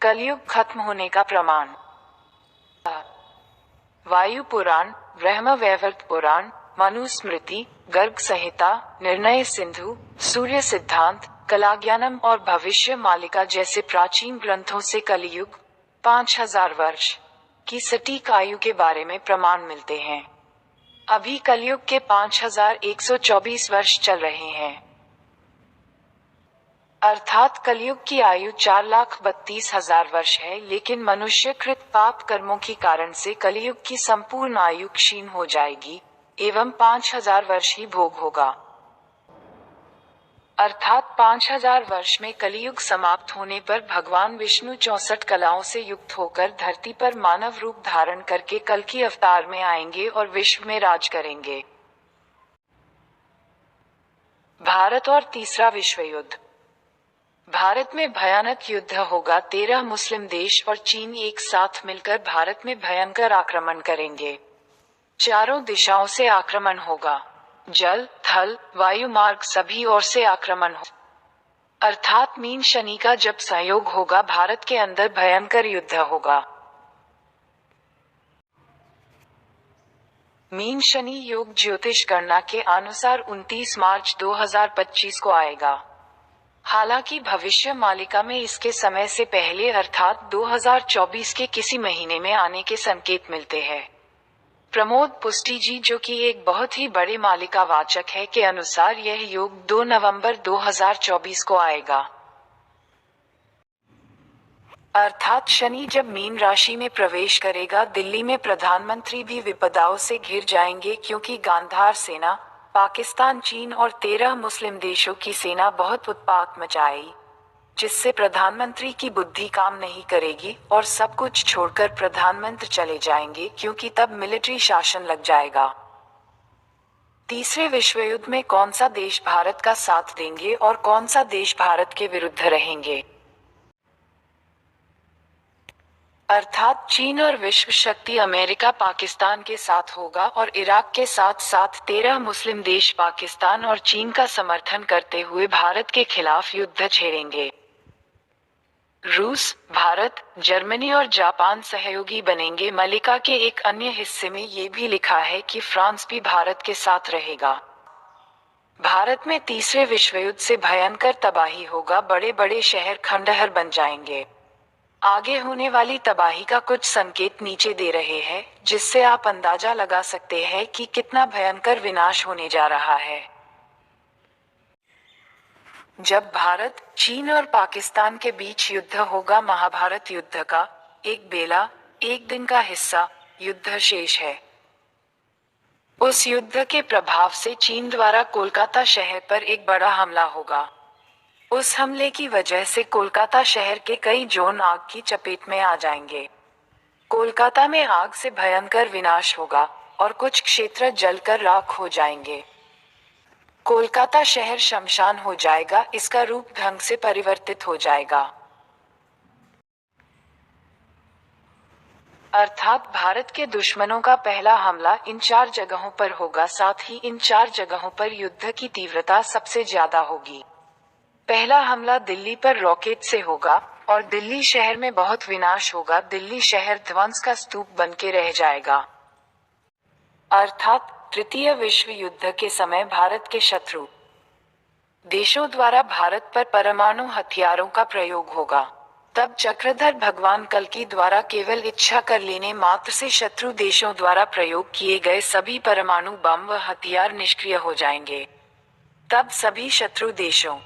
कलयुग खत्म होने का प्रमाण। वायु पुराण, ब्रह्म वैवर्त पुराण, मनुस्मृति, गर्ग संहिता, निर्णय सिंधु, सूर्य सिद्धांत, कलाज्ञानम और भविष्य मालिका जैसे प्राचीन ग्रंथों से कलयुग 5000 वर्ष की सटीक आयु के बारे में प्रमाण मिलते हैं। अभी कलयुग के 5124 वर्ष चल रहे हैं, अर्थात कलयुग की आयु 4,32,000 वर्ष है, लेकिन मनुष्यकृत पाप कर्मों के कारण से कलयुग की संपूर्ण आयु क्षीण हो जाएगी एवं 5000 वर्ष ही भोग होगा। अर्थात 5000 वर्ष में कलयुग समाप्त होने पर भगवान विष्णु 64 कलाओं से युक्त होकर धरती पर मानव रूप धारण करके कल्कि अवतार में आएंगे और विश्व में राज करेंगे। भारत और तीसरा विश्व युद्ध। भारत में भयानक युद्ध होगा। 13 मुस्लिम देश और चीन एक साथ मिलकर भारत में भयंकर आक्रमण करेंगे। चारों दिशाओं से आक्रमण होगा, जल, थल, वायु मार्ग सभी ओर से आक्रमण हो, अर्थात मीन शनि का जब सहयोग होगा भारत के अंदर भयंकर युद्ध होगा। मीन शनि योग ज्योतिष गणना के अनुसार 29 मार्च 2025 को आएगा। हालांकि भविष्य मालिका में इसके समय से पहले अर्थात 2024 के किसी महीने में आने के संकेत मिलते हैं। प्रमोद पुष्टि जी, जो कि एक बहुत ही बड़े मालिका वाचक है, के अनुसार यह योग 2 नवंबर 2024 को आएगा। अर्थात शनि जब मीन राशि में प्रवेश करेगा, दिल्ली में प्रधानमंत्री भी विपदाओं से घिर जाएंगे, क्योंकि गांधार सेना, पाकिस्तान, चीन और 13 मुस्लिम देशों की सेना बहुत उत्पात मचाएगी, जिससे प्रधानमंत्री की बुद्धि काम नहीं करेगी और सब कुछ छोड़कर प्रधानमंत्री चले जाएंगे, क्योंकि तब मिलिट्री शासन लग जाएगा। तीसरे विश्व युद्ध में कौन सा देश भारत का साथ देंगे और कौन सा देश भारत के विरुद्ध रहेंगे? अर्थात चीन और विश्व शक्ति अमेरिका पाकिस्तान के साथ होगा और इराक के साथ साथ 13 मुस्लिम देश पाकिस्तान और चीन का समर्थन करते हुए भारत के खिलाफ युद्ध छेड़ेंगे। रूस, भारत, जर्मनी और जापान सहयोगी बनेंगे। मलिका के एक अन्य हिस्से में ये भी लिखा है कि फ्रांस भी भारत के साथ रहेगा। भारत में तीसरे विश्व युद्ध से भयंकर तबाही होगा, बड़े बड़े शहर खंडहर बन जाएंगे। आगे होने वाली तबाही का कुछ संकेत नीचे दे रहे हैं, जिससे आप अंदाजा लगा सकते हैं कि कितना भयंकर विनाश होने जा रहा है। जब भारत, चीन और पाकिस्तान के बीच युद्ध होगा, महाभारत युद्ध का एक बेला, एक दिन का हिस्सा युद्ध शेष है। उस युद्ध के प्रभाव से चीन द्वारा कोलकाता शहर पर एक बड़ा हमला होगा। उस हमले की वजह से कोलकाता शहर के कई जोन आग की चपेट में आ जाएंगे। कोलकाता में आग से भयंकर विनाश होगा और कुछ क्षेत्र जलकर राख हो जाएंगे। कोलकाता शहर शमशान हो जाएगा, इसका रूप ढंग से परिवर्तित हो जाएगा। अर्थात भारत के दुश्मनों का पहला हमला इन 4 जगहों पर होगा, साथ ही इन 4 जगहों पर युद्ध की तीव्रता सबसे ज्यादा होगी। पहला हमला दिल्ली पर रॉकेट से होगा और दिल्ली शहर में बहुत विनाश होगा। दिल्ली शहर ध्वंस का स्तूप बन के रह जाएगा। अर्थात तृतीय विश्व युद्ध के समय भारत के शत्रु देशों द्वारा भारत पर परमाणु हथियारों का प्रयोग होगा। तब चक्रधर भगवान कल्कि द्वारा केवल इच्छा कर लेने मात्र से शत्रु देशों द्वारा प्रयोग किए गए सभी परमाणु बम व हथियार निष्क्रिय हो जाएंगे। तब सभी शत्रु देशों,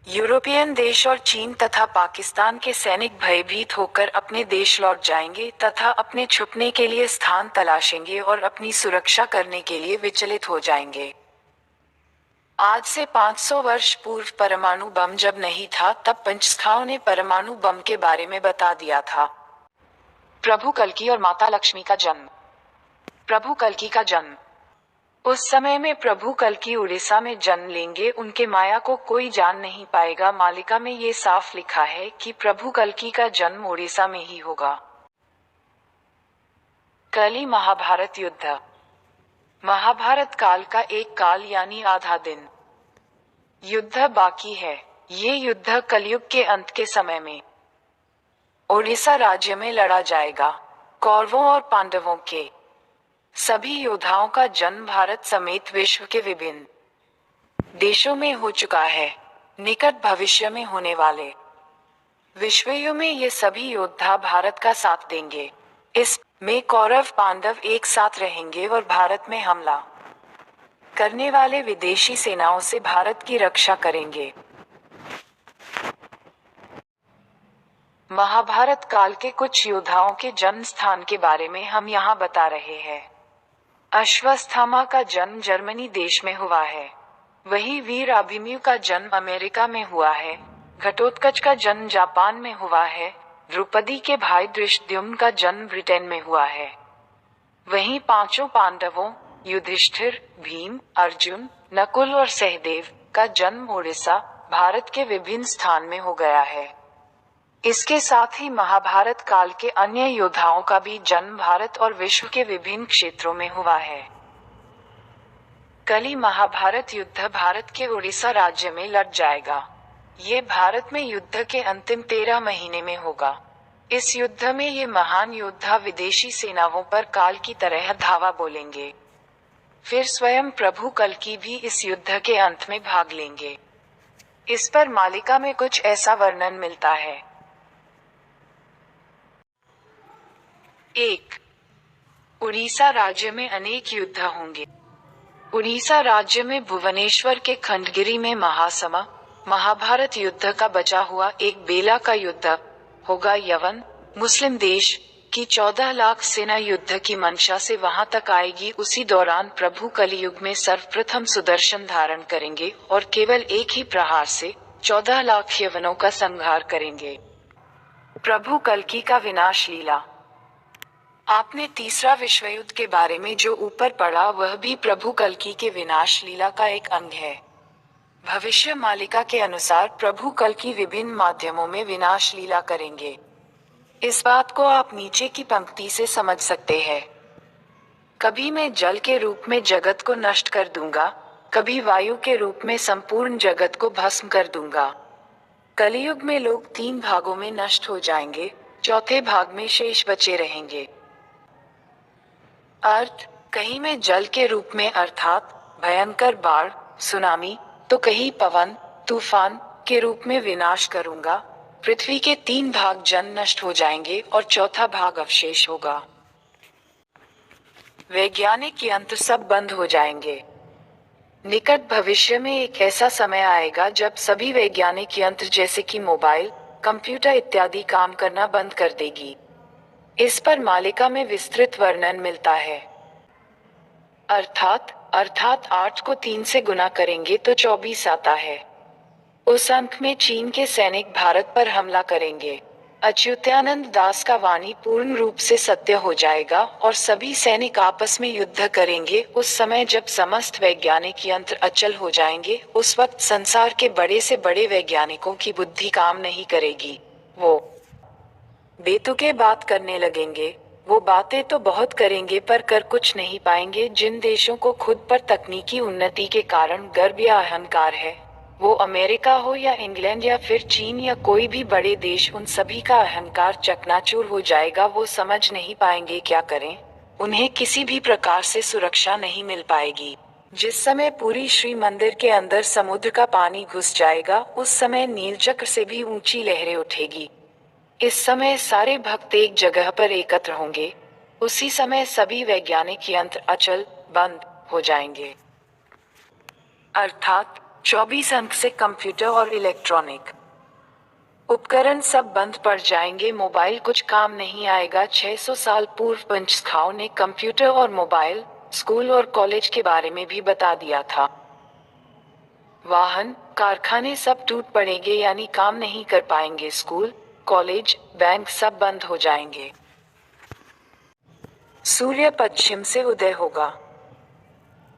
यूरोपियन देश और चीन तथा पाकिस्तान के सैनिक भयभीत होकर अपने देश लौट जाएंगे तथा अपने छुपने के लिए स्थान तलाशेंगे और अपनी सुरक्षा करने के लिए विचलित हो जाएंगे। आज से 500 वर्ष पूर्व परमाणु बम जब नहीं था, तब पंचसखाओं ने परमाणु बम के बारे में बता दिया था। प्रभु कल्कि और माता लक्ष्मी का जन्म। प्रभु कल्कि का जन्म। उस समय में प्रभु कल्कि उड़ीसा में जन्म लेंगे। उनके माया को कोई जान नहीं पाएगा। मालिका में ये साफ लिखा है कि प्रभु कल्कि का जन्म उड़ीसा में ही होगा। कली महाभारत युद्ध। महाभारत काल का एक काल यानी आधा दिन युद्ध बाकी है। ये युद्ध कलयुग के अंत के समय में ओडिशा राज्य में लड़ा जाएगा। कौरवों और पांडवों के सभी योद्धाओं का जन्म भारत समेत विश्व के विभिन्न देशों में हो चुका है। निकट भविष्य में होने वाले विश्व युद्ध में ये सभी योद्धा भारत का साथ देंगे। इस में कौरव पांडव एक साथ रहेंगे और भारत में हमला करने वाले विदेशी सेनाओं से भारत की रक्षा करेंगे। महाभारत काल के कुछ योद्धाओं के जन्म स्थान के बारे में हम यहाँ बता रहे हैं। अश्वत्थामा का जन्म जर्मनी देश में हुआ है। वही वीर अभिमन्यु का जन्म अमेरिका में हुआ है। घटोत्कच का जन्म जापान में हुआ है। द्रौपदी के भाई धृष्टद्युम्न का जन्म ब्रिटेन में हुआ है। वहीं पांचों पांडवों युधिष्ठिर, भीम, अर्जुन, नकुल और सहदेव का जन्म ओडिशा, भारत के विभिन्न स्थान में हो गया है। इसके साथ ही महाभारत काल के अन्य योद्धाओं का भी जन्म भारत और विश्व के विभिन्न क्षेत्रों में हुआ है। कली महाभारत युद्ध भारत के उड़ीसा राज्य में लड़ जाएगा। ये भारत में युद्ध के अंतिम 13 महीने में होगा। इस युद्ध में ये महान योद्धा विदेशी सेनाओं पर काल की तरह धावा बोलेंगे। फिर स्वयं प्रभु कल्कि भी इस युद्ध के अंत में भाग लेंगे। इस पर मालिका में कुछ ऐसा वर्णन मिलता है। 1. उड़ीसा राज्य में अनेक युद्ध होंगे। उड़ीसा राज्य में भुवनेश्वर के खंडगिरी में महाभारत युद्ध का बचा हुआ एक बेला का युद्ध होगा। यवन मुस्लिम देश की 14 लाख सेना युद्ध की मंशा से वहां तक आएगी। उसी दौरान प्रभु कलियुग में सर्वप्रथम सुदर्शन धारण करेंगे और केवल एक ही प्रहार से 14 लाख यवनों का संहार करेंगे। प्रभु कल्कि का विनाश लीला। आपने तीसरा विश्व युद्ध के बारे में जो ऊपर पढ़ा वह भी प्रभु कल्कि के विनाश लीला का एक अंग है। भविष्य मालिका के अनुसार प्रभु कल्कि विभिन्न माध्यमों में विनाश लीला करेंगे। इस बात को आप नीचे की पंक्ति से समझ सकते हैं। कभी मैं जल के रूप में जगत को नष्ट कर दूंगा, कभी वायु के रूप में संपूर्ण जगत को भस्म कर दूंगा। कलियुग में लोग 3 भागों में नष्ट हो जाएंगे, चौथे भाग में शेष बचे रहेंगे। अर्थ, कहीं मैं जल के रूप में अर्थात भयंकर बाढ़, सुनामी, तो कहीं पवन, तूफान के रूप में विनाश करूंगा। पृथ्वी के 3 भाग जन नष्ट हो जाएंगे और चौथा भाग अवशेष होगा। वैज्ञानिक यंत्र सब बंद हो जाएंगे। निकट भविष्य में एक ऐसा समय आएगा जब सभी वैज्ञानिक यंत्र जैसे कि मोबाइल, कंप्यूटर इत्यादि काम करना बंद कर देगी। इस पर मालिका में विस्तृत वर्णन मिलता है। अर्थात 8 को 3 से गुना करेंगे तो 24 आता है। उस अंक में चीन के सैनिक भारत पर हमला करेंगे। अच्युतानंद दास का वाणी पूर्ण रूप से सत्य हो जाएगा और सभी सैनिक आपस में युद्ध करेंगे। उस समय जब समस्त वैज्ञानिक यंत्र अचल हो जाएंगे, उस वक्त संसार के बड़े से बड़े वैज्ञानिकों की बुद्धि काम नहीं करेगी। वो बेतुके बात करने लगेंगे। वो बातें तो बहुत करेंगे पर कर कुछ नहीं पाएंगे। जिन देशों को खुद पर तकनीकी उन्नति के कारण गर्व या अहंकार है, वो अमेरिका हो या इंग्लैंड या फिर चीन या कोई भी बड़े देश, उन सभी का अहंकार चकनाचूर हो जाएगा। वो समझ नहीं पाएंगे क्या करें। उन्हें किसी भी प्रकार से सुरक्षा नहीं मिल पाएगी। जिस समय पूरी श्री मंदिर के अंदर समुद्र का पानी घुस जाएगा, उस समय नीलचक्र से भी ऊंची लहरें उठेगी। इस समय सारे भक्त एक जगह पर एकत्र होंगे। उसी समय सभी वैज्ञानिक यंत्र अचल बंद हो जाएंगे। अर्थात 24 अंक से कंप्यूटर और इलेक्ट्रॉनिक उपकरण सब बंद पड़ जाएंगे। मोबाइल कुछ काम नहीं आएगा। 600 साल पूर्व पंचसखाओं ने कंप्यूटर और मोबाइल, स्कूल और कॉलेज के बारे में भी बता दिया था। वाहन, कारखाने सब टूट पड़ेंगे, यानी काम नहीं कर पाएंगे। स्कूल, कॉलेज, बैंक सब बंद हो जाएंगे। सूर्य पश्चिम से उदय होगा।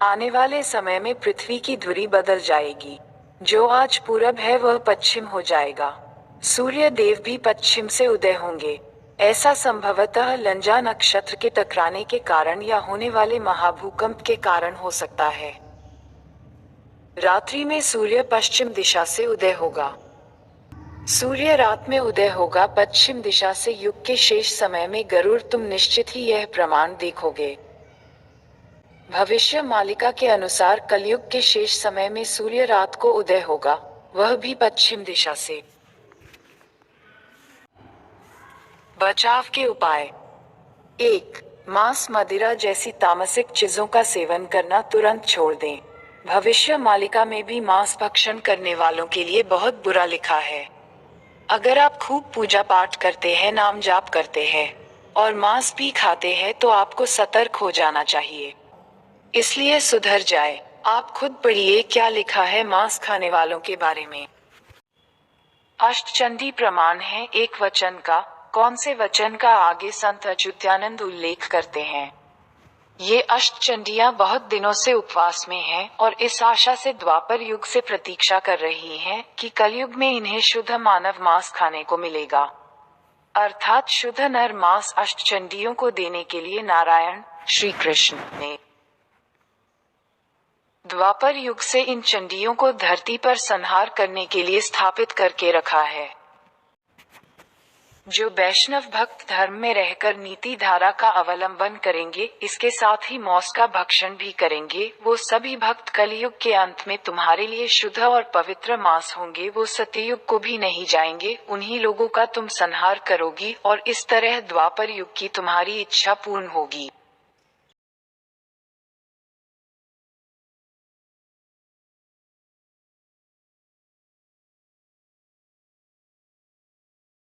आने वाले समय में पृथ्वी की धुरी बदल जाएगी। जो आज पूरब है वह पश्चिम हो जाएगा। सूर्य देव भी पश्चिम से उदय होंगे। ऐसा संभवतः लंजा नक्षत्र के टकराने के कारण या होने वाले महाभूकंप के कारण हो सकता है। रात्रि में सूर्य पश्चिम दिशा से उदय होगा। सूर्य रात में उदय होगा पश्चिम दिशा से। युग के शेष समय में गरुड़ तुम निश्चित ही यह प्रमाण देखोगे। भविष्य मालिका के अनुसार कलयुग के शेष समय में सूर्य रात को उदय होगा, वह भी पश्चिम दिशा से। बचाव के उपाय। 1. मांस मदिरा जैसी तामसिक चीजों का सेवन करना तुरंत छोड़ दें। भविष्य मालिका में भी मांस भक्षण करने वालों के लिए बहुत बुरा लिखा है। अगर आप खूब पूजा पाठ करते हैं, नाम जाप करते हैं और मांस भी खाते हैं तो आपको सतर्क हो जाना चाहिए, इसलिए सुधर जाए। आप खुद पढ़िए क्या लिखा है मांस खाने वालों के बारे में। अष्टचंडी प्रमाण है एक वचन का। कौन से वचन का आगे संत अच्युतानंद उल्लेख करते हैं। ये अष्टचंडियां बहुत दिनों से उपवास में हैं और इस आशा से द्वापर युग से प्रतीक्षा कर रही हैं कि कलयुग में इन्हें शुद्ध मानव मांस खाने को मिलेगा। अर्थात शुद्ध नर मांस अष्टचंडियों को देने के लिए नारायण श्री कृष्ण ने द्वापर युग से इन चंडियों को धरती पर संहार करने के लिए स्थापित करके रखा है। जो वैष्णव भक्त धर्म में रहकर नीति धारा का अवलंबन करेंगे, इसके साथ ही मांस का भक्षण भी करेंगे, वो सभी भक्त कलयुग के अंत में तुम्हारे लिए शुद्ध और पवित्र मांस होंगे। वो सतयुग को भी नहीं जाएंगे। उन्हीं लोगों का तुम संहार करोगी और इस तरह द्वापर युग की तुम्हारी इच्छा पूर्ण होगी।